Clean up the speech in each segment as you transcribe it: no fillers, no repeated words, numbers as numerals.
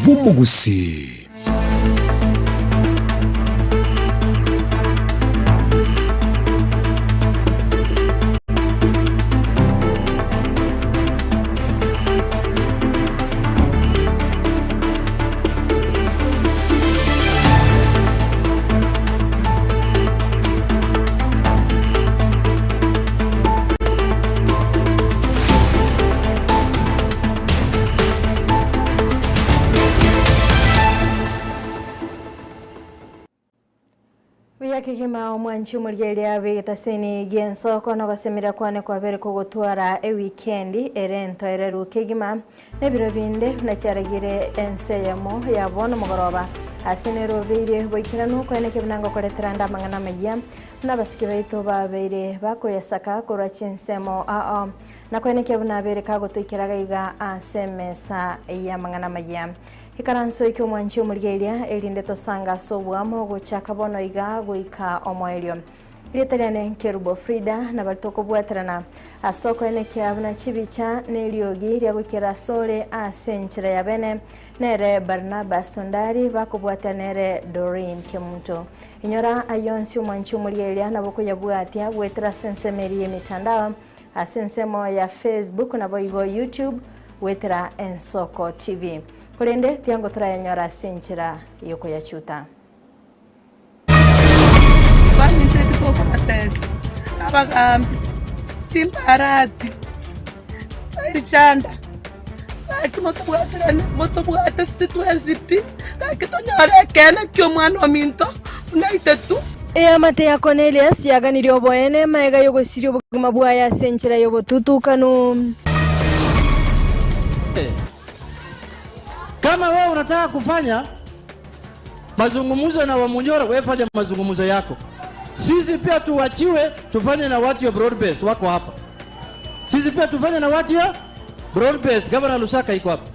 bw'umugusi. Kigima omwanchi omurigeria bigitaseni gensoko no gasemira kwane kwa bere kugutwara weekend erento ereru kigima nebiro binde nacyaragire enseyemo yabona mugoroba asenero bire boikirano kwene kibinango koreteranda mangana maya nabasiki baito babere bakoyasaka kora chinsemo na kwene kibina bere kagotoikiraga iga asemesa ya mangana maya ikaranso ikyo mwanchi omurigeria erinde tosanga sobwamo gochaka bono iga goika omoelio lietariane Kerubo Frida na baltoko bwaterana asoko ene kyabna chibicha neliogi lya gukira sole asenchira ya bene nere Barnabas Sondari bakubwatanere Doreen Kemunto inyora ayonsi omwanchi omurigeria naboko yabwatia bwetera sensemeri emitandao asensemo ya Facebook na boigo YouTube wetera Ensoko TV Kurende tiango turayanyora senchira yoko ya chuta. Bami tekitoko matete. Abagambi. Simparati. Chanda. Baki motobuata situasi pi. Baki tonyora kena kyo mwana minto. Unaite tu. Amate ya Cornelius yaganiri oboene maega yogo siri obugima bwaya senchira yobo tutukanu. Kama wewe unataka kufanya mazungumzo na Wamunyoro, wewe fanya mazungumzo yako. Sisi pia tuwachiwe tufanye na watu ya broad base wako hapa. Sisi pia tufanye na watu ya broad base. Gavana Lusaka iko hapa.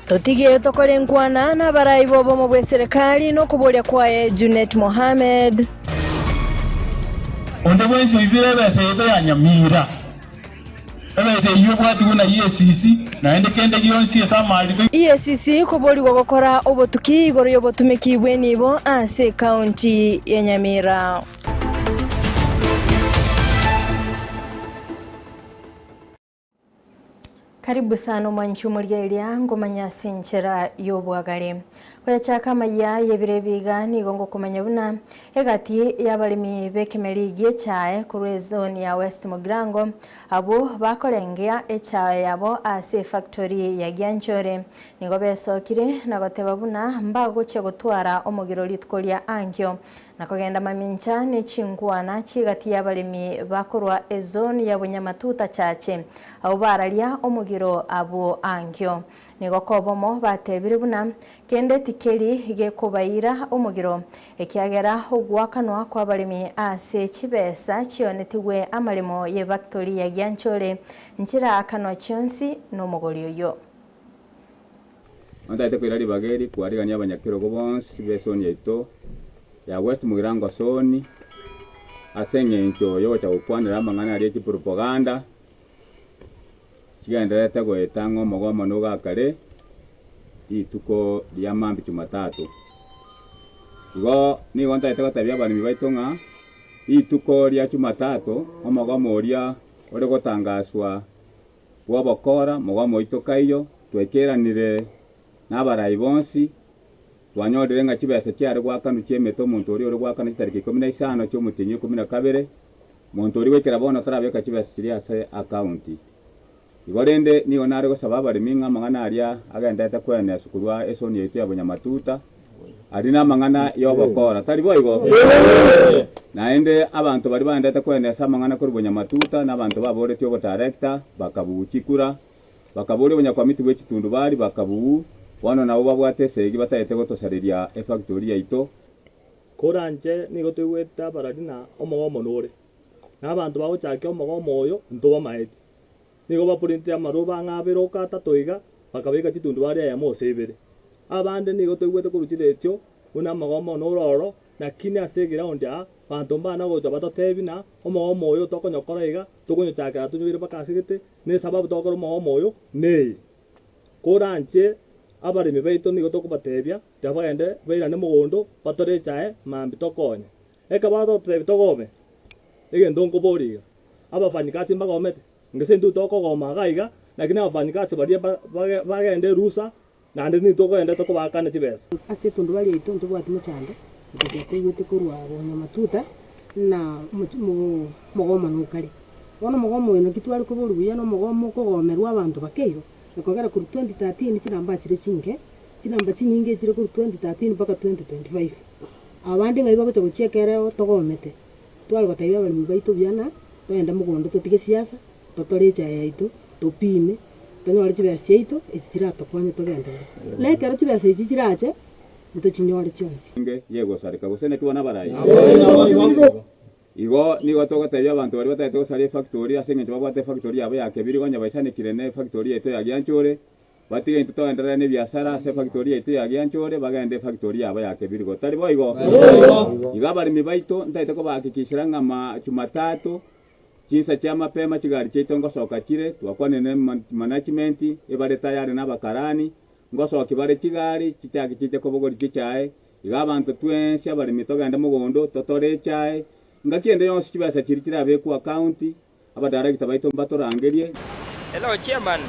Totige tokole nkwana na baraibo bomo bwe serikali no kubolya kwa Junet Mohamed. Onde bwenso ibire bese yeto ya Nyamira. Ebese yobwati kuna EACC naende kende gionsi esamali EACC kuboli gokora obotuki igoro yobotumiki bwenibo ase county ya Nyamira. Karibu sana mwanchi omurigeria ngomanya senchera yobwagare kwachaka maya yebirebiga nigongo kumanya buna egati yabalimi bekemerigi echae kuri zone ya West Mugrango abo bakorengea echae yabo ase factory ya Gyanchore nigo besokire nagoteba buna mbagoche gutwara omugiro litkolia ankyo nakogenda mamincha ne chingwana chigati yabalimi bakorwa ezone ya Bunyamatuta chache abo baralia omugiro abo ankyo nigo kobomo batebire buna kende tikeri igekubaira omugiro ekiagera ogwakanwa kwa balimi ase chibesa chionetiwe amalimo ye factory ya Gyanchore nchira akanwa chionsi no mugori oyo Anda ite kwirari bageri kwarigania abanyakiro gobonsi besoni yaito ya West Mugirango soni asenge ncho yo cha ukwanira amangana ari propaganda kigenderete goetango mogomo nuga kare ituko lya mambi Jumatatu go ni gonta ite gotabia bali baitonga ituko lya Jumatatu omogomo oria ore gotangaswa wabokora mogomo itokaiyo twekeranire n'abarayi bonsi twanyodere nga kibese cyari gwakanu cyemeto muntu ori gwakanu kitariki 15 cyo mutinyi 12 muntu ori wekera bona tarabeka kibese kiri ase account igorende niyo nare go sababa liminga mangana aria agenda eta kwene sukurwa esoni yetu ya Bunyamatuta ari na mangana yobokora tari boigo naende abantu bari banda eta kwene sa mangana kuri Bunyamatuta n'abantu babore tyo director bakabukikura bakabore Bunyakwamiti bw'ekitundu bari bakabu wano nabo babwatesegi batayete gotosariria factory yaito koranje nigo tweta baradina omogomo nore n'abantu bagochake omogomo oyo ntoba maeti nigo baprint ya maruba ngabero kata toiga bakabeka kitundu bari ya mosebere abande nigo twete kuruchiretyo una omogomo nororo nakini asegera ondya bantu mbana gocha batatebina omogomo oyo tokonyokora iga tokonyochakera tunyubire bakasigete ne sababu tokora omogomo oyo nei koranje abarimi baitu nigo tokubatebia tabagende bairane mugondo batore chae mambi tokonye eka bato tebi togome egendo nkoboriga abafanyikazi mbagomete ngese ndu tokogoma gaiga lakini abafanyikazi baria bagende rusa nande ni tokogende tokobakana chibesa ase tundu bali itonto bwati muchande tutegete kurwa bonya matuta na mugoma nukari wono mugomo wino kitwari kuburu buya no mugomo kogomerwa abantu bakeiro ekogera kuri 2013 kiramba kire kinge kiramba kinyinge kire kuri 2013 mpaka 2025 abandi ngai bagocha guchekereo togomete twali bataiba bali mbaito byana twenda mugondo tutige siasa totorecha yaitu tupime tanyora chibesa cheito ekirato kwanye togenda lekero chibesa echi kirache ntochinyore chonsi nge yego sarika gusene tubona barayi igo nigo togoteria abantu bari batete gusari factory asenge babate factory yabo yakebiri gonya baishanikire ne factory yeto yagianchore batige into toendelea ne biashara ase factory yeto yagianchore bagende factory yabo yakebiri go tari boigo iga bari mibaito ndaite ko bakikishira ngama Jumatatu kinsa cha mapema kigari cheito ngosoka kire twakwane ne management ebare tayari n'abakarani ngosoka bare kigari kichaki kite ko bogori kichae iga abantu twensi abari mitoganda mugondo totore chae ngakiende yonse kibasa kirikira be ku account aba director baito mbatorangerie. Hello chairman.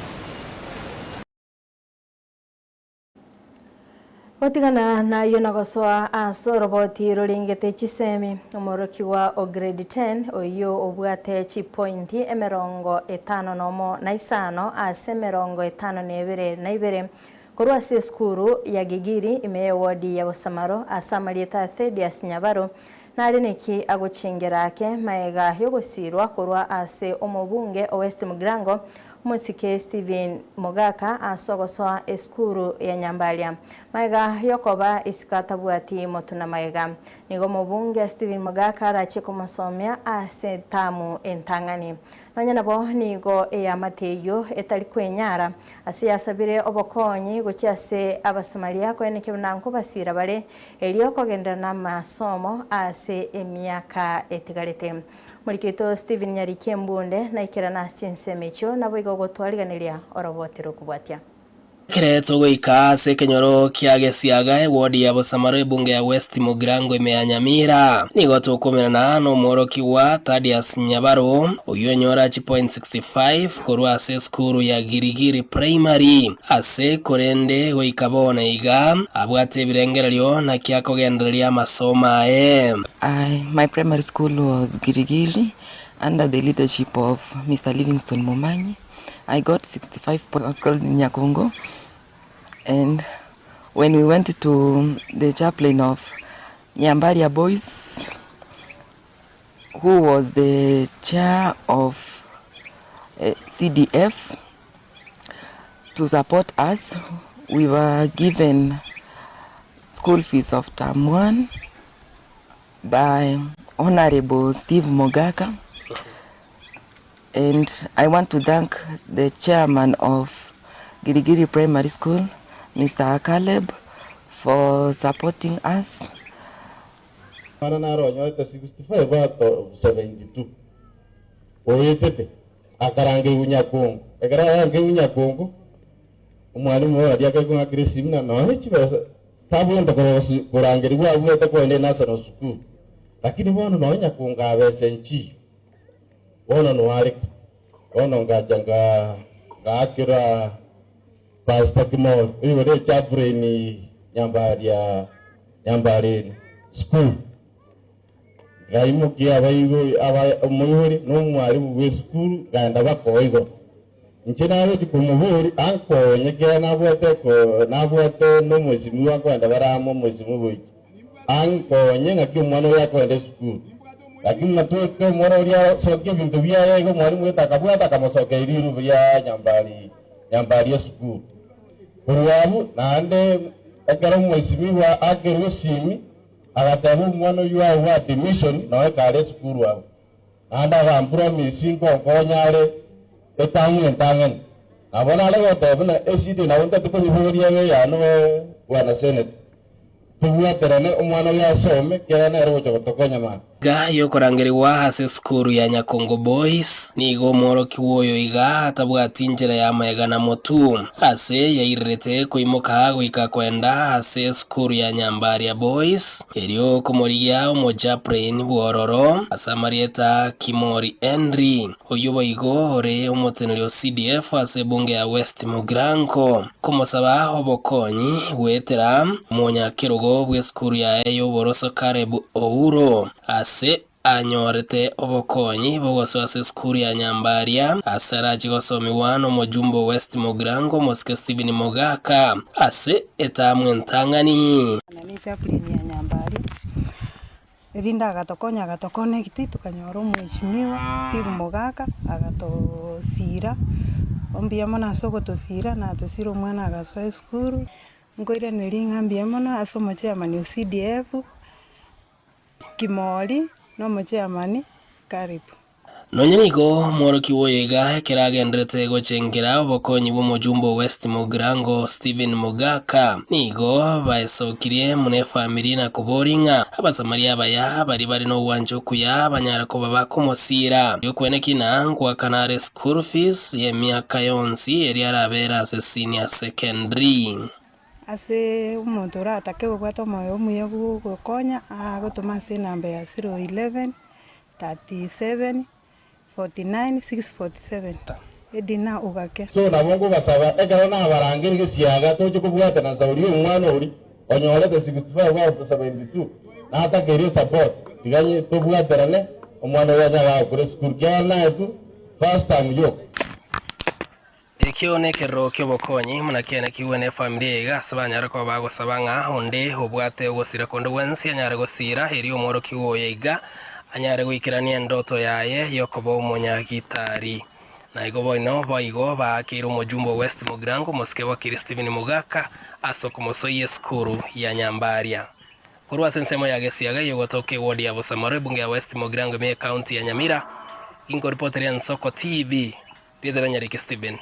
Otigana na yonagosoa asoroboti rolingete chisemi omoroki wa o grade 10 oyo obwate chi point emerongo 5 nomo na isano ase merongo 5 na ibere korwa se skuru ya Gigiri ime wodi ya Bosamaro asamalieta thedi ya Sinyabaro nari neki aguchengerake maega yogosirwa korwa ase omobunge o West Mugrango Musike Steven Mogaka asogosoa eskuru ya Nyambalia maega yokoba isikata bwati motuna maega nigo mobunge Steven Mogaka arache kumusomya ase tamu entangani nanya bo nigo ya mateyo etali kwenyara ase yasabire obokonyi gochiase abasamaria ko eneke nanko basira bare eliyo kogenda na masomo ase emiaka etigalete Murikito Steven Nyarike Mbunde na ikera na chinsemecho nabo igogotwariganiria orobotero kubwatia Kireto goika se kenyoro kiagesiaga wodi ya Bosamaro bunge ya West Mugrango imeanyamira nigo tukomera na no moroki wa Thaddeus Nyabaro uyonyora chi point 65 korwa ase skuru ya Girigiri Primary ase korende goikabona iga abwate birengerero na kiakogenderia masoma My primary school was Girigiri under the leadership of Mr. Livingstone Momanyi. I got 65 points called Nyakungo, and when we went to the chaplain of Nyambaria Boys, who was the chair of CDF, to support us, we were given school fees of term 1 by Honorable Steve Mogaka. And I want to thank the chairman of Girigiri Primary School, Mr. Caleb, for supporting us. 65 out of 72. Oyetete akarange unyakongo. Akarange unyakongo. Umwalimu wa dia kwa agresive na no chibesa. Tabwenda kurangeri wa bwete ko ende national school. Lakini bwana no nyakongo abesenchi. Ono nuari ono ngajanga ngakira pastor Kimol iwe chapre ni Nyambari school gaimukia abayigo abayuri no mwari we school ganda bakoigo nchina we kumuburi anko nyekera nabwote no mwezimu wako anda baramo mwezimu boyi anko nyenga kimwana yako ende school lakini natuke mwana ulia soke bintu bya yego mwalimu wetakabwata kamosoke iriru bya Nyambari ya school kurwabu nande akara mwesimi wa akeru simi agatabu mwana yuwa wa admission na wekale school wabo nanda gambura misingo konyale etangen abona lego tabuna esidi na wonta tuko hiburiya ya no wana senate tuwa terane umwana ya some kera na ero gotokonya ma Gayo korangeriwa ase skuru ya Nyakongo Boys nigo mworoki woyo iga atabwati njira ya mayagana motu ase yairete kuimoka gwika kwenda ase skuru ya Nyambaria Boys erio komorigia omoja Brain Bwororo asamarieta Kimori Henry oyobo igo ore omotenelio CDF ase bunge ya West Mugrango komosaba obokonyi wetera monya kirogo bwe skuru ya eyo Boroso Karebu Ouro ase anyorete obokonyi bogoso ase skuru ya Nyambaria asaraji gosomiwa nomojumbo West Mugrango Moske Steven Mogaka ase etamwe ntangani nanita pleni ya Nyambaria erinda agatokonya agatokone kiti tukanyora omweshimiwa Steve Mogaka agatosira ombiamo nasoko tosira na tosira omwana agasoa skuru ngoire neringa mbiamo na asomo chairman CDF Kimori no mochairman Karibu nonyenigo mworoki woyega keragendrete gochengera obokonyi bw'omojumbo West Mugrango Steven Mogaka nigo baesokirie mune family na kuboringa abasamaria baya bari no wanjo kuya banyara ko babakomosira yokwenekina nkwa kanare school fees ye miaka yonsi eri arabera ase senior secondary ase umuntu ratake gubwata omoyo omuya gukonya agotoma ase namba ya 011 37 49 647 edina ugake so nabongo basaba egaro na barangiri gisiaga toje kubwata na sauri umwana uri onyorete 65 out of 72 na atakeri support tiganye tobwaterane omwana wajaga kure school kyana tu first time yo ekionekero kyobokonyi munakene kiwene family gasabanyara ko bagosabanga onde obwate ogosira kondo wensi anyara gosira eri omoro kiwoyega anyare gwikirania ndoto yaye yokobo umunyagitari na igo boino boigo bakira omojumbo West Mugrango Moske wa Steven Mogaka asoko mosoye skuru ya Nyambaria kurwa sensemo ya gesiaga yogotoke wodi ya Bosamore bunge ya West Mugrango me county ya Nyamira ingo reporter ya Nsoko TV Lidera Nyariki Steven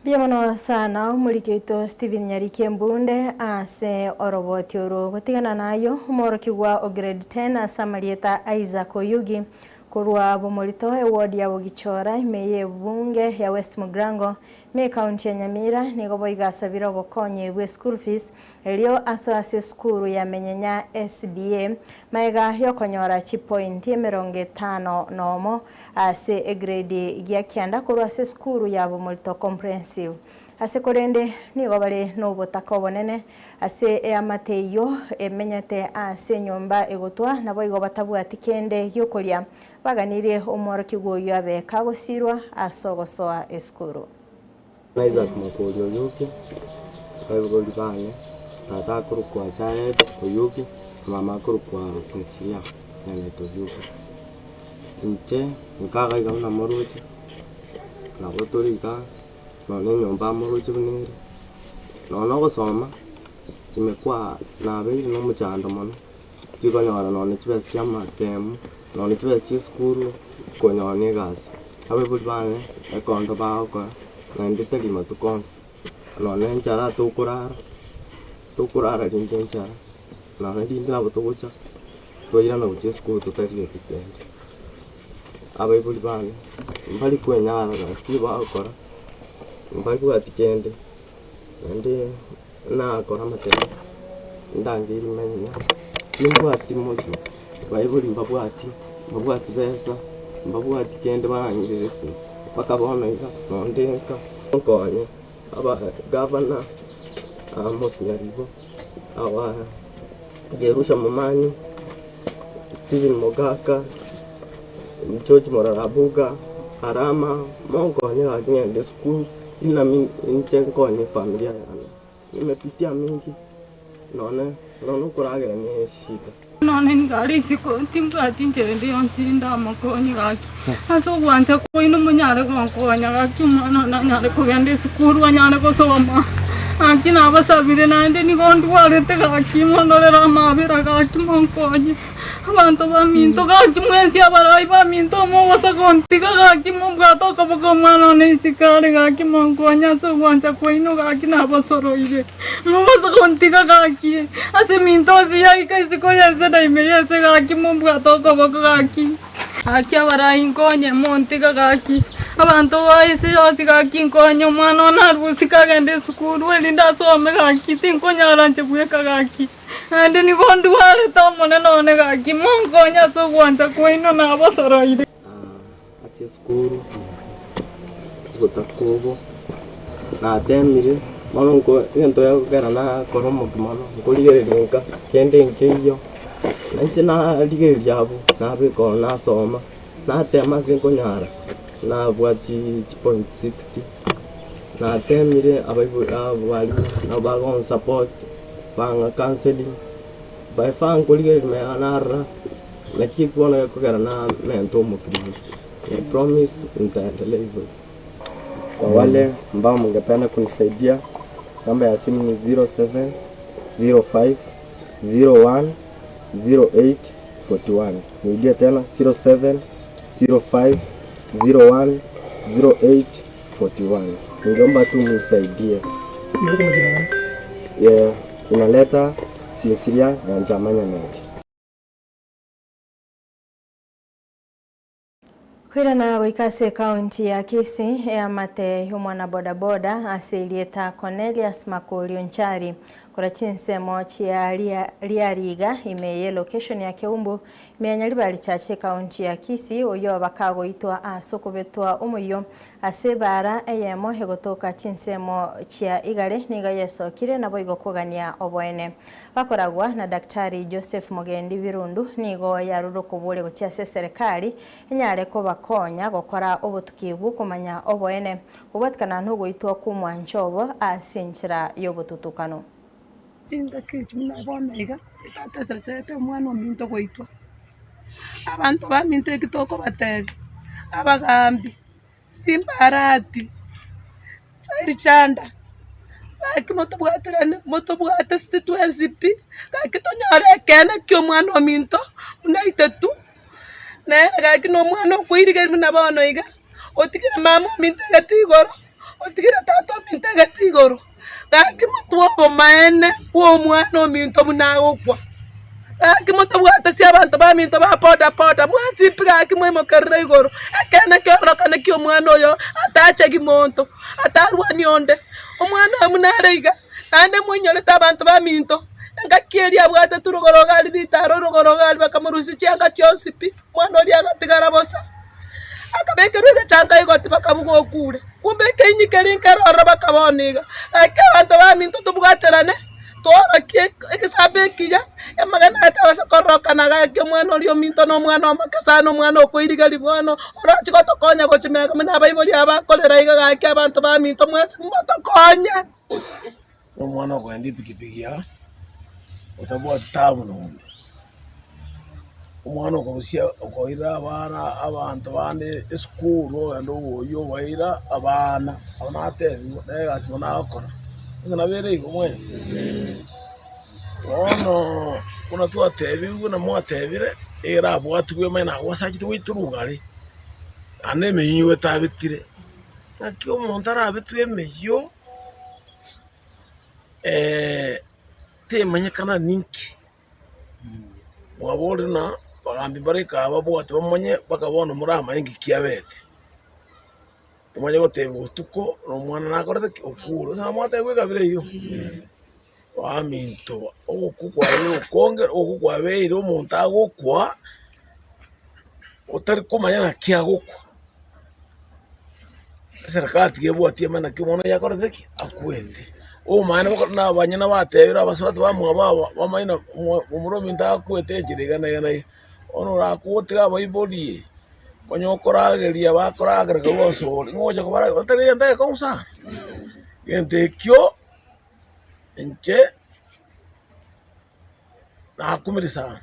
Biamono sana mulikeito Steven Nyariki Mbunde ase oroboti oro gotigana nayo umoroki wa grade 10 asamalieta Isaac Oyugi kurwa bomolito eward ya Bogichora meye bunge ya West Mugrango me county ya Nyamira nigo boigasabira obokonye bwe school fees elio aso ase skuru ya Menyenya SDA maiga yokonyora chipoint 50 nomo ase grade ya kianda kurwa ase skuru ya bomolito comprehensive ase korende nigo bale no botaka obonene ase amateyo emenyete ase nyomba egotwa nabo igo batabwati kende gyokolia baganire omoroki gwoyo abeka gosirwa asogosoa eskuru Isaac Makorio Oyugi Kayogoli bane tata kuru kwa chae Oyugi mama kuru kwa Cecilia nene Oyugi nche nkaga igana moruji na gotorika none nyomba moruji bunire nono gosoma imekwa na beli no muchando mono kigonyora none chibes chama temu none chibes chiskuru konyone gas abe bulbane ekondo baoko na ndite lima tukonsi none nchara tukurara dindenchara none dinda botocha toyira no chiskuru tutakile kitende abe bulbane mbali kwenyara na kiba akora mbali kwa tikende ndi na kora matema ndangiri menya nimbwati mojo bayibuli mbabwati besa mbabwati kende barangirese bakabona ika nondeka konye aba governor Mosinyaribo aba Jerusha Mumanyi Steven Mogaka George Morarabuga Harama mongonye agende school ina nche familia yana nimepitia mingi none kuragera ni shida none ngari siko timba tinjere ndi onsinda makoni gaki aso gwanja ko ino munyare ko konya gaki mwana na nyare ko gende skuru anyare ko soma akina abasabire nande nigondwarete gaki mondorera mabera gaki monkonye abantu baminto gaki mwezi abarayi baminto mogosa kontiga gaki mobwato kaboko mwana nesikare gaki monkonya so gwanja kwaino gaki nabasoroire mogosa kontiga gaki ase minto siya ikaisiko yese daime yese gaki mobwato kaboko gaki aki abarayi nkonye montiga gaki abantu bahise yose gaki nkonye umwana onarusi kagende sukuru elinda some gaki tinkonyaranje bweka gaki ande nibondi wale tamone none gaki monkonya so gwanja kwaino nabasoroire ase sukuru gotakobo na temire malongo into ya kugera na koromo kimano kuligerelinga kende nkiyo nanche na ligerelia abo na biko na soma na tema sinkonyara na bwachi 0.60 na temire abali na bagon support banga counseling by fan kulige me anara na kikuona kugera na mento mukiri promise nitaendelea. Kwa wale ambao mngependa kunisaidia, namba ya simu ni 0705 01 0841. Nirudia tena 0705 01 0841. Ningeomba tu mnisaidie. Inaleta Sinsiria ya Njamanya Mengi. Kwirana goikase kaunti ya Kisii ya mate humwana bodaboda asilieta Cornelius Makulio Nchari kora chinsemo chia liariga imeye location ya Keumbu imeanyalibali chache kaunti ya Kisii oyo bakago itwa asokobetwa umuyo asebara eyemo hegotoka chinsemo chia igale niga yesokire nabo igokogania oboene bakoragwa na Daktari Joseph Mugendi Birundu nigo yaruro kubule gochia serikali enyare ko bakonya gokora obutukibu kumanya oboene ubatkana ntugo itwa kumwanchobo asinchira yobututukano tinda kichumi nabonaiga tatatatete omwana ominto gwaitwa abantu baminto ekitoko batebi abagambi simbarati chanda baki moto bwatestituensipi kaki tonyore kene kyo mwana ominto unaite tu ne kaki no mwana okwirige nabono iga otigira mama ominto gatigoro otigira tato ominto gatigoro kaki moto maene wo mwana ominto munagokwa kaki moto bwate si abantu baminto ba poda mwasi kaki mwemo kerre igoro akena kyoroka ne kyo mwana oyo atache gimonto atarwani onde omwana munarega nande munyole tabantu baminto ngakiri abwate turugorogali litaro rugorogali bakamurusi cyanga cyosipi mwana oli agatigara bosa akabekeruga cyanga igoti bakabugo kure kumbe kenyikeri nkarora bakaboniga ake abantu baminto tubwaterane torokie ekisabekija emagana atabasa koroka nagake mwana oli ominto no mwana omakasano mwana okoiriga libwano orachi gotokonya gochimega mena baiboli abakolera iga gake abantu baminto mwasi mbotokonya omwana ogwendi pikipiki ya otabwa tabu no omwana okorusia okoira abana abantu bande school endo oyo waira abana abana negasi mona akora sana bere igomwe ono kuna tu atebi kuna mo atebire era bwatugwe mena wasachi witurugari ane meyiwe tabitire nakyo montara abitwe meyo temanya kana ninki wabole na bagambi bareka ababwate bamanye bakabona murama ingi kiabete umanye gotenga utuko no mwana nakorete okuro sana mwate gwegabire yo waminto okukwa konge okukwa beire omuntu agokwa otari kumanya na kiagokwa serikali gebwatie mana kimono yakorete ki akwende o mwana na banyana batebira abaswati bamwe bamaina umuromi ndakwete jirigana ono rakuotira baiboli konyokorageria bakoragerega bosori ngoja kubara otari ndaye konsa gente kyo enche na kumirisa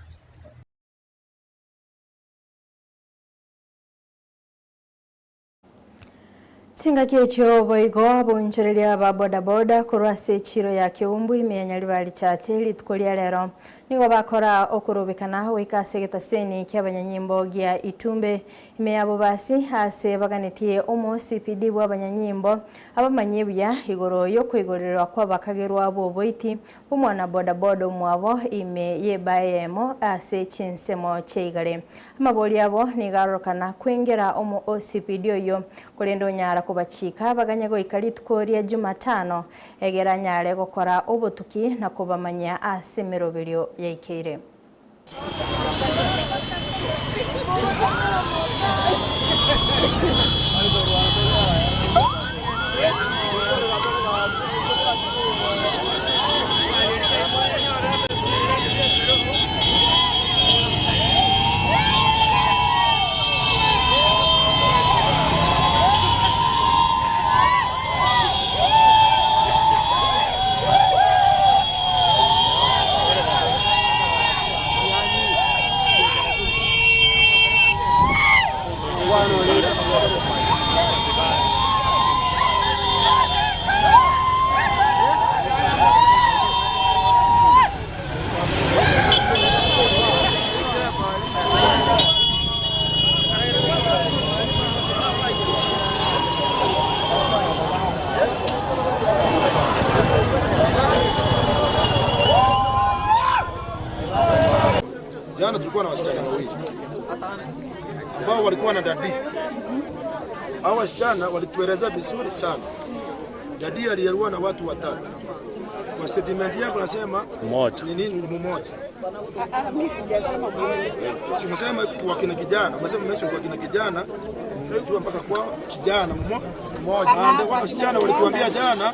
Tinga kiecho boigo bonchereria ba boda boda kurwase chiro ya kiumbu imenyali bali chache litukolia lero nigo bakora okurubikana wikase getaseni ky'abanyanyimbo gya Itumbe imeyabo basi hase baganitie omo CPD bw'abanyanyimbo abamanyebya igoro yo kwigorerwa kwa bakagerwa abo boiti umwana boda boda mwabo ime yebayemo ase chinsemo cheigale amaboli abo nigarokana kwengera omo OCPD yo kulendo nyara kubachika baganyago ikalitkoria Jumatano egera nyare gukora obutuki na kubamanya ase merobelyo yaikeire. Jana tulikuwa na wasichana wawili ambao walikuwa na dadi. Hao wasichana walitueleza vizuri sana. Dadi aliyekuwa na watu watatu. Kwa statement yako nasema mmoja. Ni nini mmoja? Mimi sijasema mmoja. Simesema kwa kina kijana, umesema mention kwa kina kijana. Unajua mpaka kwa kijana mmoja. Ndio wasichana walituambia jana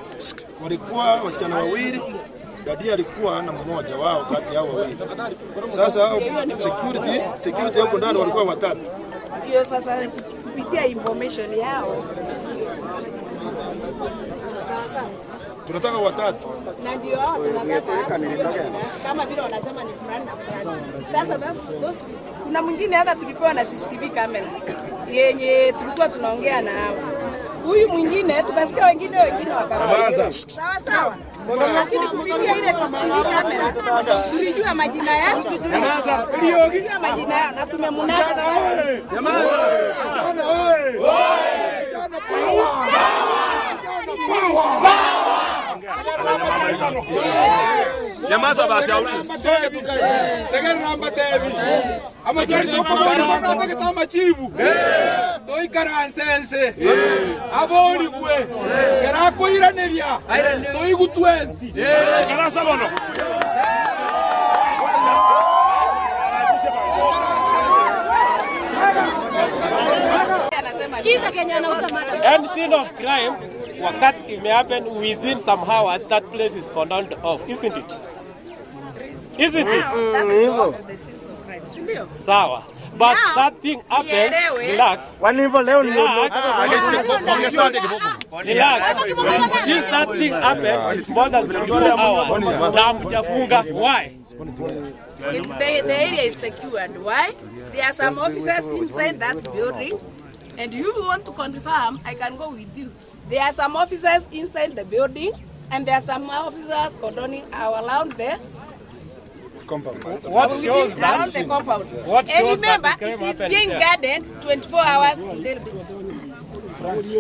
walikuwa wasichana wawili. Dadi alikuwa na mmoja wao kati yao wawili. Sasa security hapo ndani walikuwa watatu. Hiyo sasa kupitia information yao tunataka watatu. Na ndio hao tunataka kama vile wanasema ni fulani na fulani. Sasa kuna mwingine hata tulipewa na CCTV camera yenye tulikuwa tunaongea na hao. Huyu mwingine tukasikia wengine wakarudi. Sawa sawa. Lakini kupitia ile CCTV camera tulijua majina yao. Tulijua majina yao na tumemunasa. Nyamaza basi sote tukae. Tegera namba tevi. Ama jari tokoma kitama chivu. Toi karansense. Abori kwe. Era koiraneria. Toi gutwensi. Kalasa bono. Any scene of crime, wakati it may happen within some hours, that place is condoned off, isn't it? Isn't it? That is all of the scenes of crime. Sindio? Sawa. But now, that thing happened, relax. Relax. If that thing happened, it's more than 24 hours. Why? The area is secured. Why? There are some officers inside that building. And if you want to confirm, I can go with you. There are some officers inside the building, and there are some officers condoning around the compound. What shows around the compound? And remember, it is being guarded 24 hours a day.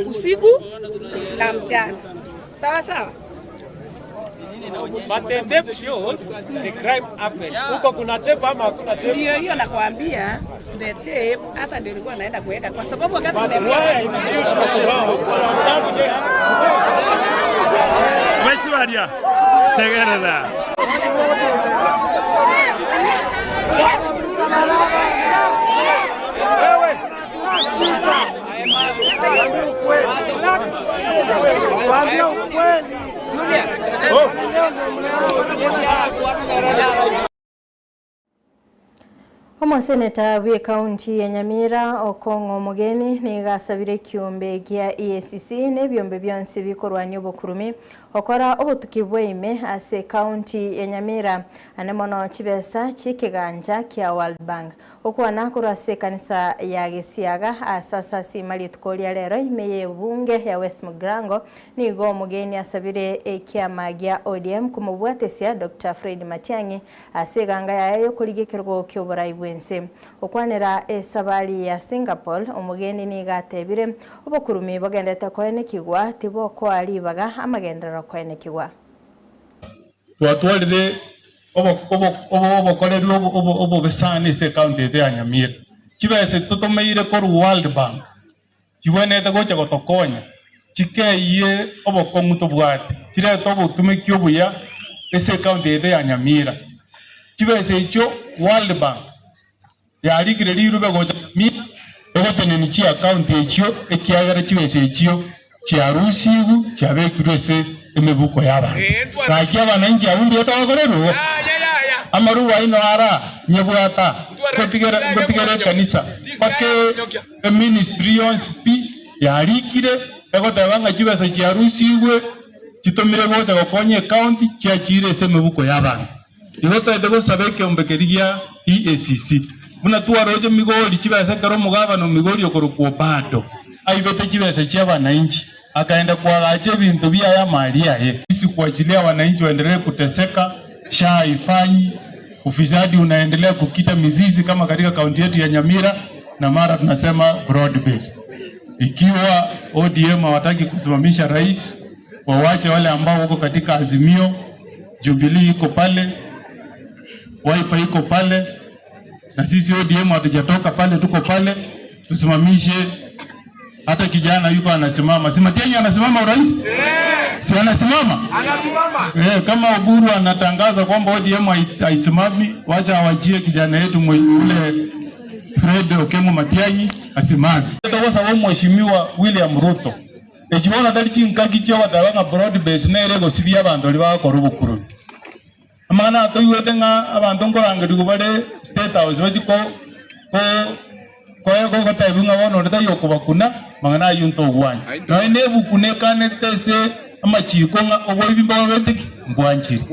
Usiku na mchana. Sawa sawa. But the tape shows the crime happened. Huko kuna tape ama hakuna tape? Ndio hiyo nakwambia, the tape hata ndio nilikuwa naenda kuweka kwa sababu wakati Wesiwadia. Tegereza. Omoseneta bwe kaunti ya Nyamira Okongo Mugeni ni gasabire kiumbe gia EACC ne byombe byonse bikorwanya obukurumi okora obutukibwe ime ase kaunti ya Nyamira anemono chibesa chikiganja kia World Bank okwana kurase kanisa ya Gesiaga asasa simali tukolia lero imeye bunge ya West Mugrango nigo Mugeni asabire ekiama gia ODM kumubwatesia Dr. Fred Matiang'i aseganga yayo kuligikirwo kyoborai bwense okwanera esabali ya Singapore omugeni ni gatebire obukurumi bagendete kwenekigwa tibo ko alibaga amagendero kwenekigwa twatwalire obokoreri obobesani ase county ya Nyamira chibese tutomeire koru World Bank chibwenete gocha gotokonya chikeiye obokong'u tobwate chirete obotumeki obuya ase county ya Nyamira chibese icho World Bank yarikire rirube gocha mi egoteneni chi account icho ekiagara chibese icho chiarusigu chabekirwese emebuko yaba kaki abananchi abundi etabakorerwo amaruwa ino ara nyebwata kotigere kanisa pake ministry onspi yarikire egotebanga chibese chiarusigwe chitomire gocha gokonye account chiachire emebuko yaba igotete gosabeke ombekerigia EACC muna tuwaroje migori chibese karo mugabano migori okorukwo bado aibete chibese chia wananchi akaenda kuagache bintu bia ya mali yae sisi kuachilia wananchi waendelee kuteseka sha ifanyi ufisadi unaendelea kukita mizizi kama katika kaunti yetu ya Nyamira na mara tunasema broad based ikiwa ODM hawataki kusimamisha rais wawache wale ambao wako katika Azimio Jubilee iko pale Wiper iko pale na sisi ODM hatujatoka pale tuko pale tusimamishe hata kijana yuko anasimama si Matiang'i anasimama urais si anasimama kama Oburu anatangaza kwamba ODM haisimami wacha awajie kijana yetu ule Fred Okemo Matiang'i asimame kwa sababu mheshimiwa William Ruto ejibona dalichi nkakicho badabanga broad base nerego sibya abantu libakora ubukuru amana toywetenga abantu ngorangiri kubale state house bachiko ko gotabunga bono retayo kubakuna mangana yunto gwanya no enebu kunekane tese amachiko nga oboibimba babetiki mbwanchiri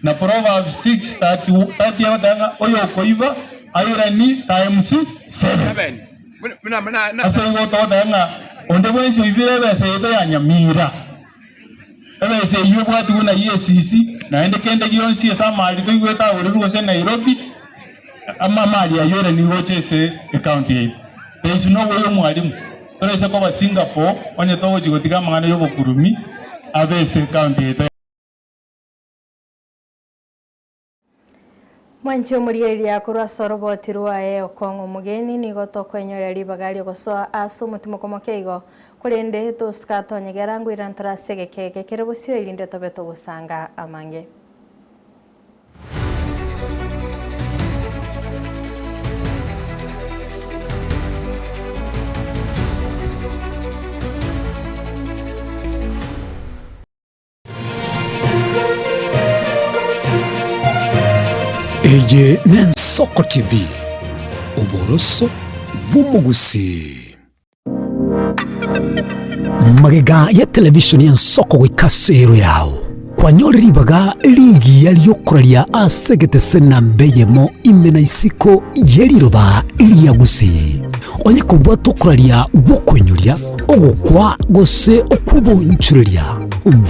na Proverbs 6:30 yadanga oyo koiba ayirani times 7 asa ngoto wadanga onde bwenso ibire bese ya Nyamira ebese yubwati kuna EACC naende kende gionsi esa mali toigweta urirugo se Nairobi ama mali ya yore ni wochese account yetu pensi no woyo mwalimu torese ko ba Singapore onye towo jigotika mangana yobo kurumi abese account yetu Mwanchi omurieri akorwa soroboti rwae Okongo Mugeni nigo tokwenyorera libagari gosoa aso mutimo komokeigo kurende toskato nyegera ngwira ntarasege keke kerebusio ilinde tobeto gusanga amange Eye Nensoko TV Uboroso bw'umugusi magega ya televisioni ya Nsoko gwikasero yao kwanyorera ibaga ligi yaliyokuraria asegete sena mbeyemo imena isiko yeriroba liyagusi onye kubwa tokuraria bukwenyoria ogukwa gose okubunchureria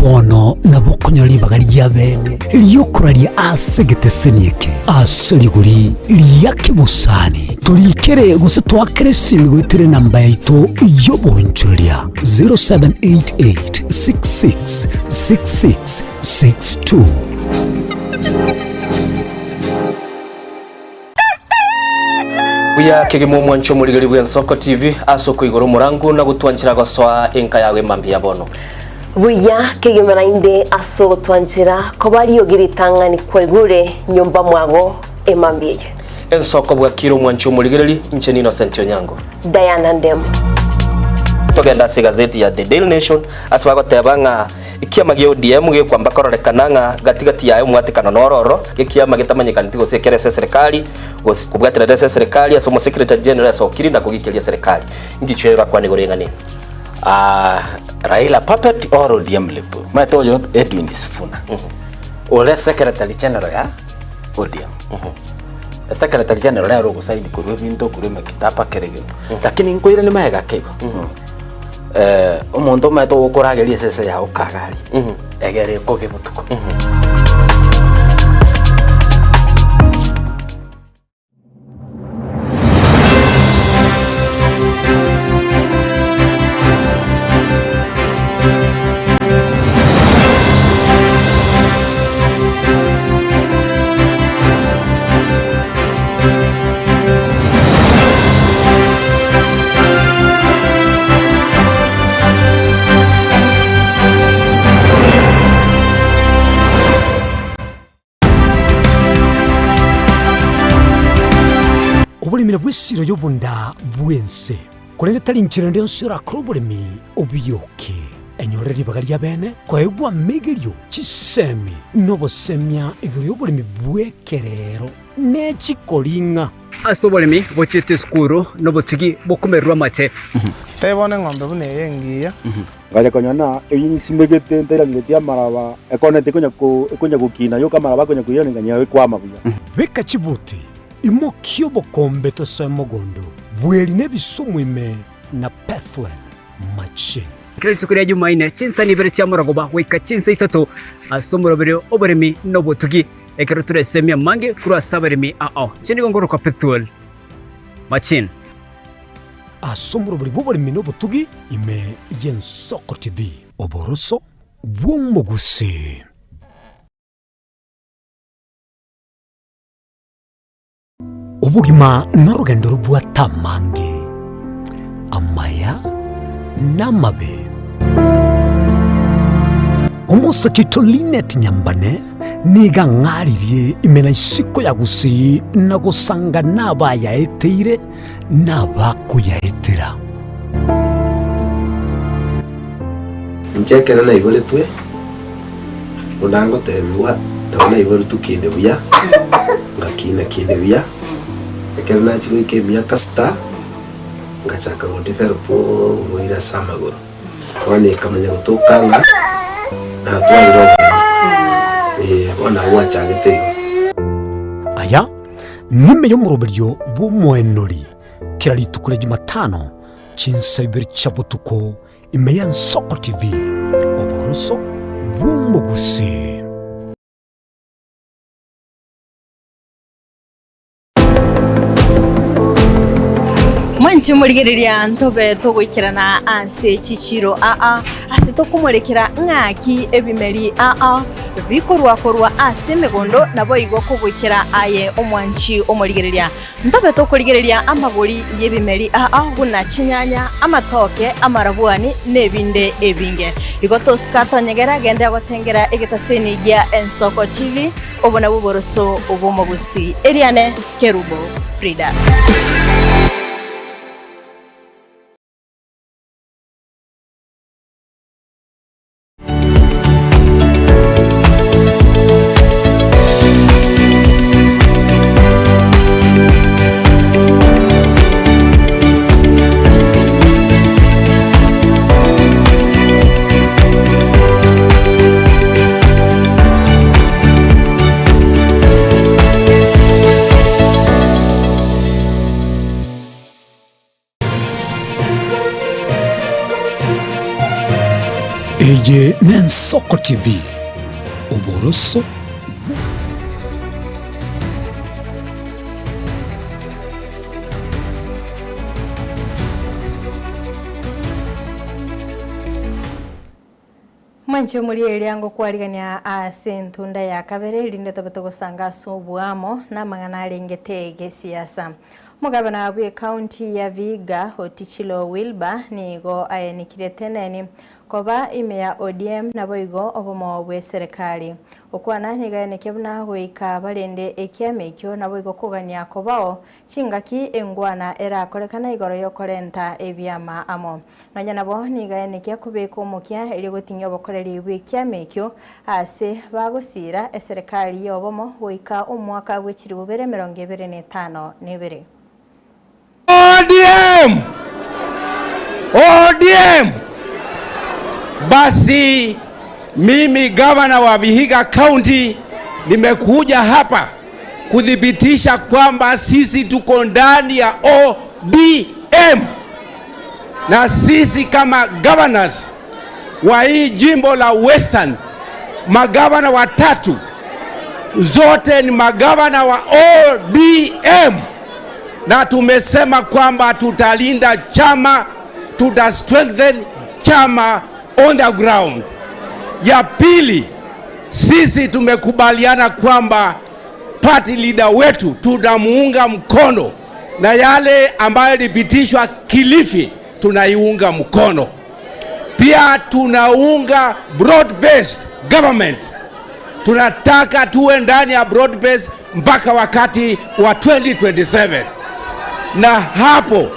bono na bukonyori bagari ya bene liyokuraria asegete senieke asoriguri liyakibusani turikere gose twakeresimi gwitire namba yaito yobunchureria 0788666662 Buya kegemo mwancho murigari bwa Nsoko TV asoko igoro murangu na gutwanchira gosoa enka yawe mambi ya bono Buya kegemera inde aso twanchira ko bari yogiritanga ni kwegure nyumba mwago emambiye Nsoko bwa kiro mwancho murigari incheni Innocent Onyango Diana Ndem togenda se gazeti ya The Daily Nation asbago tebanga ikiama gya ODM gikwamba kororekana nga gatigati yayo mwatikano nororo gikiama gitamanyikana tigo sekerese serikali kubwaterera serikali asomo secretary general asokiri na kugikiria serikali ngichera kwa nigoreng'a nini Raila puppet or ODM lepo matoyo Edwin Sifuna ole secretary general ya ODM secretary general ya rogo saini kurwe binto kurwe makitapa kerege lakini nkoira ni maega kego omuntu mato gukurageria sese ya ukagari egere koge mutuko Obulimira bw'essiro y'obunda bwense kulende tali nchira ndio sura krobulimi obuyoke enyore libaga lya bene kwaegwa megelyo chisemi nobosemya iguru y'obulimi bwekerero n'ekikolinga ase obolimi bochete skuru nobotigi bokumerwa mate tebone ng'ombe bune yengiya ngaja konyana eyinsimegete ntera ngetia maraba ekonete konya gukina yo kamaraba konya kuyira nganya kwa mabuya beka chibuti imokyo bokombe toso mogondo bweli nebisumwime na pathway machine kile sukuri Jumaine chinsa ni bere chamurago ba wika chinsa isato asomuro bere oberemi nobotugi ekero turesemia mange kura saberemi chini gongoro kwa pathway machine asomuro bere boberemi nobotugi ime Yensoko TV oboroso bwomoguse ubugima n'urugendo rw'atamange amaya n'amabe umusakito Linet Nyambane niga ng'aririe imena isiko yagusi na gusanga n'abayaeteire n'abakuyaetera nchekera na ibole twe unango tebiwa ndabona ibole tukinde buya ngakina kinde buya ekera chiwe ke miaka sta ngachaka ndifero po ngoira samagoro wane kamanya gutokanga na twaliro ona wacha gitego aya nime yo muroberyo bw'umwenori kirali tukule Jumatano chinsaiber chabutuko ime Yensoko TV oboroso bw'umuguse Mwanchi murigereria ntobe togwikirana ase chichiro ase tokumurekera ng'aki ebimeri bikorwa ase megondo nabo igwa kugwikira aye omwanchi omurigereria ntobe tokurigereria amagori y'ebimeri guna chinyanya amatoke amarabuani nebinde ebinge igoto skatonyegera gende gotengera egetaseni gya Ensoko TV obona buboroso obomogusi Eriane Kerubo Frida Eye Ensoko TV oboroso Mwanche muri eliango kwarigania ase ntunda ya kabere linde tobeto gusanga sobuamo na mangana alengetege siasa mugabana wa county ya Vihiga Otichilo Wilbur nigo ayenikire teneni koba ime ya ODM na boigo obomo bwe serikali okwana nigane kebuna goika balende ekiame ekyo na boigo kugania kobao chingaki engwana era kolekana igoro yokorenta ebyama amo nanya nabo nigane kya kubeka omukya eri gotinyo bokoreri bw'ikiame ekyo ase bagosira eserikali yobomo goika omwaka gw'ekiri 2025 nebere ODM. Basi mimi gavana wa Vihiga County nimekuja hapa kudhibitisha kwamba sisi tuko ndani ya ODM, na sisi kama governors wa hii jimbo la Western, magavana watatu zote ni magavana wa ODM, na tumesema kwamba tutalinda chama, tuta strengthen chama on the ground. Ya pili, sisi tumekubaliana kwamba party leader wetu tunamuunga mkono, na yale ambayo lipitishwa Kilifi tunaiunga mkono. Pia tunaunga broad based government. Tunataka tuwe ndani ya broad based mpaka wakati wa 2027, na hapo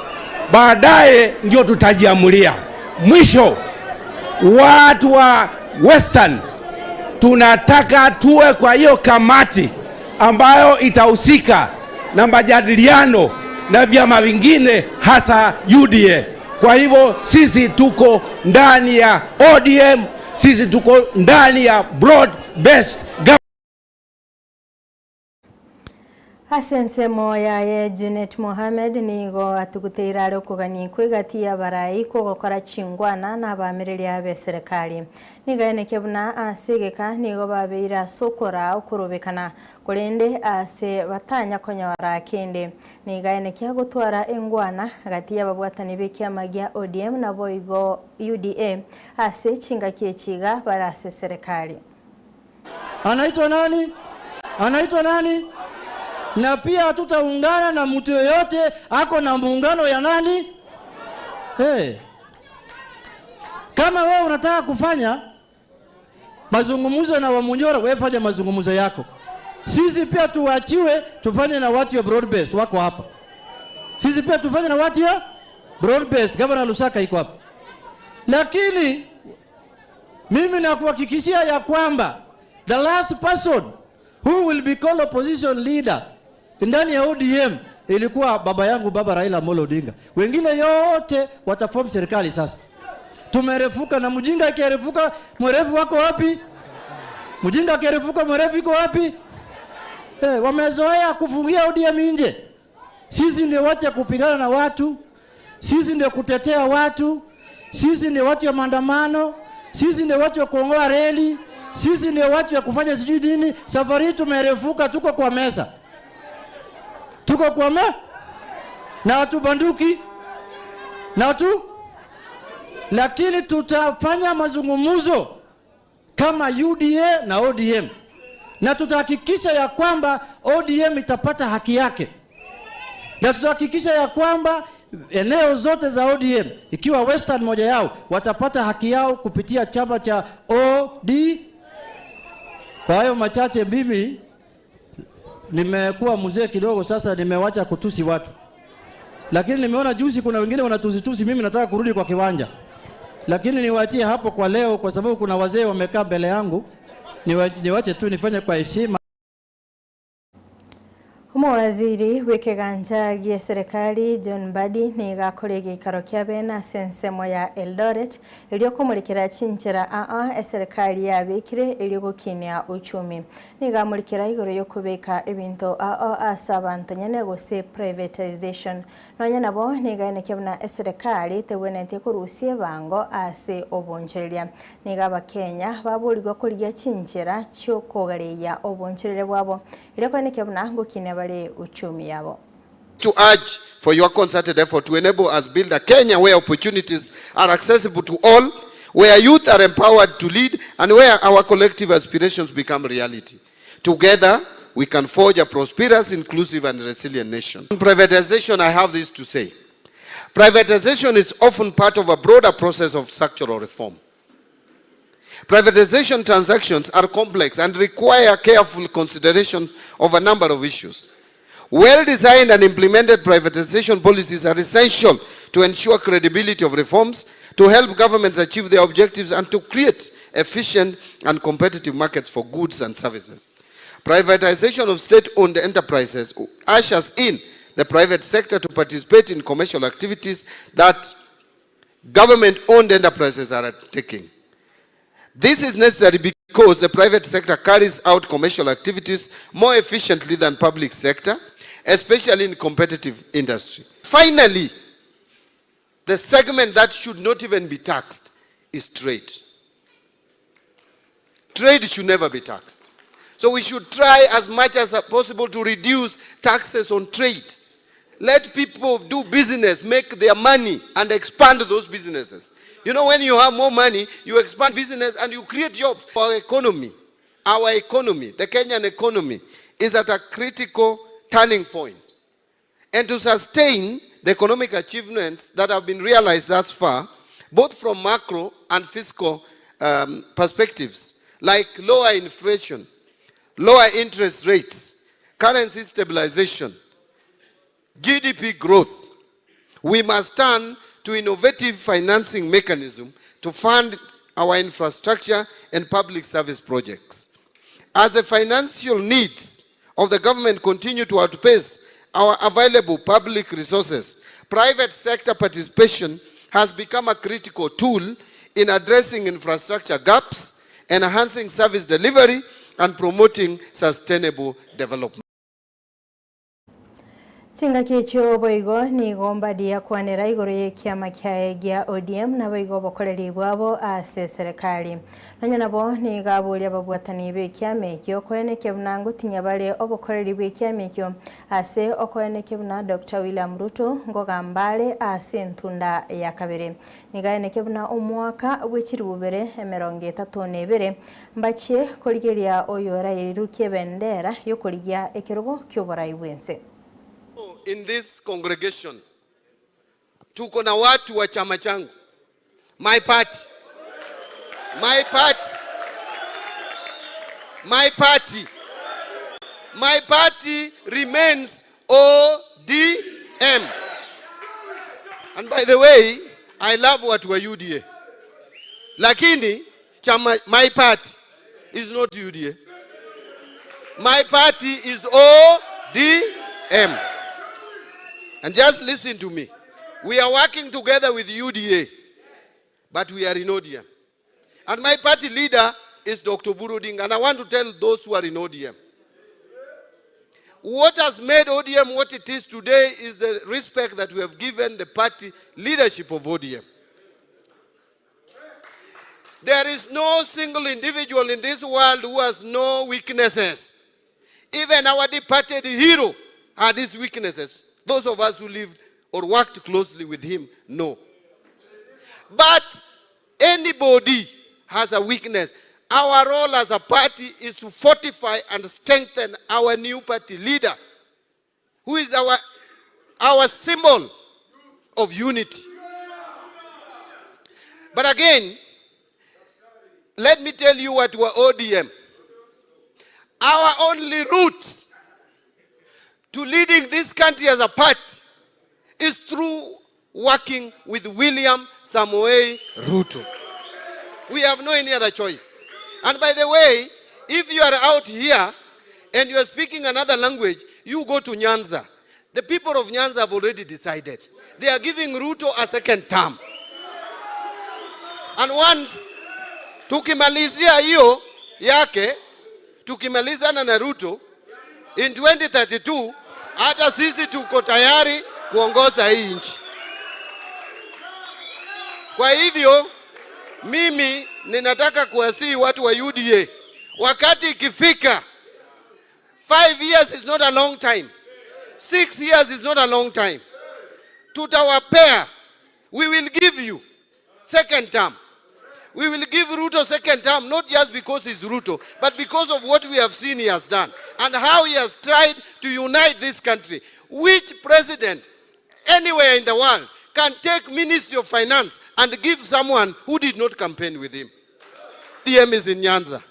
baadaye ndio tutajiamulia. Mwisho, watu wa Western tunataka tuwe kwa hiyo kamati ambayo itahusika na majadiliano na vyama vingine hasa UDA. Kwa hivyo sisi tuko ndani ya ODM, sisi tuko ndani ya broad based government. Asensemo ya Junet Mohamed nigo atuguteirare kugani kwigati ya barai ko gukora chingwana na bamiriri abe serikali nigane kebuna asegeka nigo babeira sokora ukurubekana kurende ase batanya konyora kende nigane kya gutwara engwana hagati y'ababwatani b'ekyamagia ODM na boigo UDA ase chingaki echiga barase serikali. Anaitwa nani? Anaitwa nani? Na pia tutaungana na mtu yoyote ako na muungano ya nani? Kama wewe unataka kufanya mazungumzo na Wamunyoro, wewe fanya mazungumzo yako. Sisi pia tuachiwe tufanye na watu ya broad based wako hapa. Sisi pia tufanye na watu ya broad based. Governor Lusaka iko hapa. Lakini mimi nakuhakikishia ya kwamba the last person who will be called opposition leader ndani ya ODM ilikuwa baba yangu, baba Raila Amolo Odinga. Wengine yote wataform serikali sasa. Tumerefuka, na mjinga akirefuka mrefu wako wapi? Mjinga akirefuka mrefu iko wapi? Wamezoea kufungia ODM nje. Sisi ndio watu ya kupigana na watu. Sisi ndio kutetea watu. Sisi ndio watu ya maandamano. Sisi ndio watu ya kuongoa reli. Sisi ndio watu ya kufanya sijui nini. Safari tumerefuka, tuko kwa meza. Tuko kwa na watu banduki na watu, lakini tutafanya mazungumzo kama UDA na ODM, na tutahakikisha ya kwamba ODM itapata haki yake, na tutahakikisha ya kwamba eneo zote za ODM ikiwa Western moja yao watapata haki yao kupitia chama cha OD. Kwa hayo machache, mimi nimekuwa mzee kidogo sasa, nimewacha kutusi watu. Lakini nimeona juzi kuna wengine wanatusi, mimi nataka kurudi kwa kiwanja. Lakini niwaachie hapo kwa leo, kwa sababu kuna wazee wamekaa mbele yangu. Niwache tu nifanye kwa heshima. Waziri w'ekiganja gya serikali John Mbadi niga korege ikaro kya bena sensemo ya Eldoret ilio kumulikira chinchira serikali yabikire ilio gukinia uchumi niga mulikira igoro yo kubeka ebinto asabantu nyene gose privatization nonya nabo niga nekebna serikali tebonete kurusie bango ase obonchereria niga bakenya babuligwa kurya chinchira cyo kogareya oboncherere bwabo ile ko nekebna gukinia uchumi yabo. To urge for your concerted effort to enable us build a Kenya where opportunities are accessible to all, where youth are empowered to lead, and where our collective aspirations become reality. Together, we can forge a prosperous, inclusive, and resilient nation. On privatization, I have this to say. Privatization is often part of a broader process of structural reform. Privatization transactions are complex and require careful consideration of a number of issues. Well-designed and implemented privatization policies are essential to ensure credibility of reforms, to help governments achieve their objectives, and to create efficient and competitive markets for goods and services. Privatization of state-owned enterprises ushers in the private sector to participate in commercial activities that government-owned enterprises are taking. This is necessary because the private sector carries out commercial activities more efficiently than public sector, especially in competitive industry. Finally, the segment that should not even be taxed is trade. Trade should never be taxed. So we should try as much as possible to reduce taxes on trade. Let people do business, make their money, and expand those businesses. You know, when you have more money, you expand business and you create jobs for our economy. Our economy, the Kenyan economy, is at a critical turning point. And to sustain the economic achievements that have been realized thus far, both from macro and fiscal perspectives, like lower inflation, lower interest rates, currency stabilization, GDP growth, we must turn to innovative financing mechanism to fund our infrastructure and public service projects. As the financial needs of the government continue to outpace our available public resources, private sector participation has become a critical tool in addressing infrastructure gaps, enhancing service delivery, and promoting sustainable development. Chingaki chio boigo ni gomba dia kwanera igoro ye kiama kia gia ODM na boigo bokoreri bwabo ase serikali. Nanya nabo ni gabulia babwatani be kiame kyo kwene kebnango tinyabale obokoreri be kiame kyo ase okwene kebna Dr. William Ruto ngogambale ase ntunda ya kabere. Nigaene kebna omwaka w'ekirubere 32 mbachie koligeria oyora yiruke bendera yokoligia ekerobo kyoborai bwense. In this congregation, tuko na watu wa chama changu. My party. My party. My party. My party remains ODM. And by the way, I love watu wa UDA. Lakini, my party is not UDA. My party is ODM. And just listen to me. We are working together with UDA, but we are in ODM. And my party leader is Dr. Buruding, and I want to tell those who are in ODM. What has made ODM what it is today is the respect that we have given the party leadership of ODM. There is no single individual in this world who has no weaknesses. Even our departed hero had his weaknesses. Those of us who lived or worked closely with him know. But anybody has a weakness. Our role as a party is to fortify and strengthen our new party leader, who is our symbol of unity. But again, let me tell you what we're ODM. Our only route to leading this country as a party is through working with William Samoei Ruto. We have no any other choice. And by the way, if you are out here and you are speaking another language, you go to Nyanza. The people of Nyanza have already decided. They are giving Ruto a second term. And once tukimalizia hiyo yake, tukimalizana na Ruto, in 2032, hata sisi tuko tayari kuongoza hii nchi. Kwa hivyo, mimi ninataka kuwasihi watu wa UDA. Wakati ikifika, 5 years is not a long time. 6 years is not a long time. Tutawapea, we will give you second term. We will give Ruto second term, not just because he's Ruto, but because of what we have seen he has done and how he has tried to unite this country. Which president anywhere in the world can take Ministry of Finance and give someone who did not campaign with him? ODM is in Nyanza.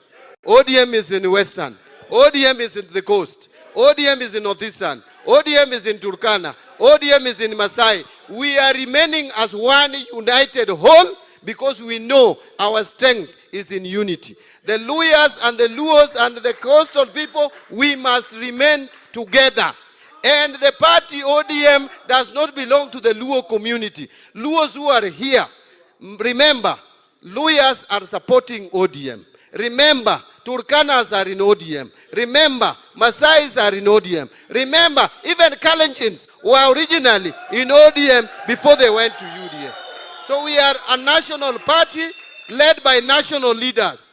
ODM is in Western. ODM is in the coast. ODM is in Northeastern. ODM is in Turkana. ODM is in Masai. We are remaining as one united whole because we know our strength is in unity. The Luyas and the Luos and the coastal people, we must remain together. And the party ODM does not belong to the Luo community. Luos who are here, remember, Luyas are supporting ODM. Remember, Turkanas are in ODM. Remember, Masais are in ODM. Remember, even Kalenjins were originally in ODM before they went to UDA. So we are a national party led by national leaders.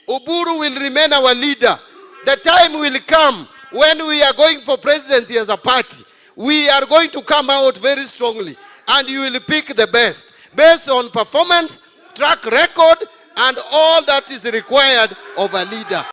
Oburu will remain our leader. The time will come when we are going for presidency as a party. We are going to come out very strongly and you will pick the best based on performance, track record, and all that is required of a leader.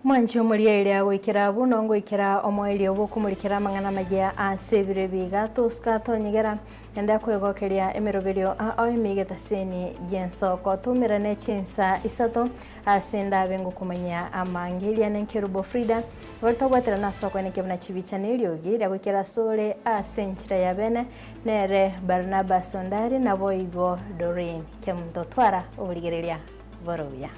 Mwancho muliya gwikira buno gwikira omoili obukumurikira mangana magia asebire biga tuskato nyigera enda kwegokeria emeroberio a oimigeta seni gensoko tumirane chinsa isato asinda bengo kumanya amangilia nenkerubo Frida waltogwatira nasoko nekebna chibicha niliogi ya gwikira sole asenchira ya bene nere Barnabas Sondari na boigo Doreen kemndotwara obuligereria borobia.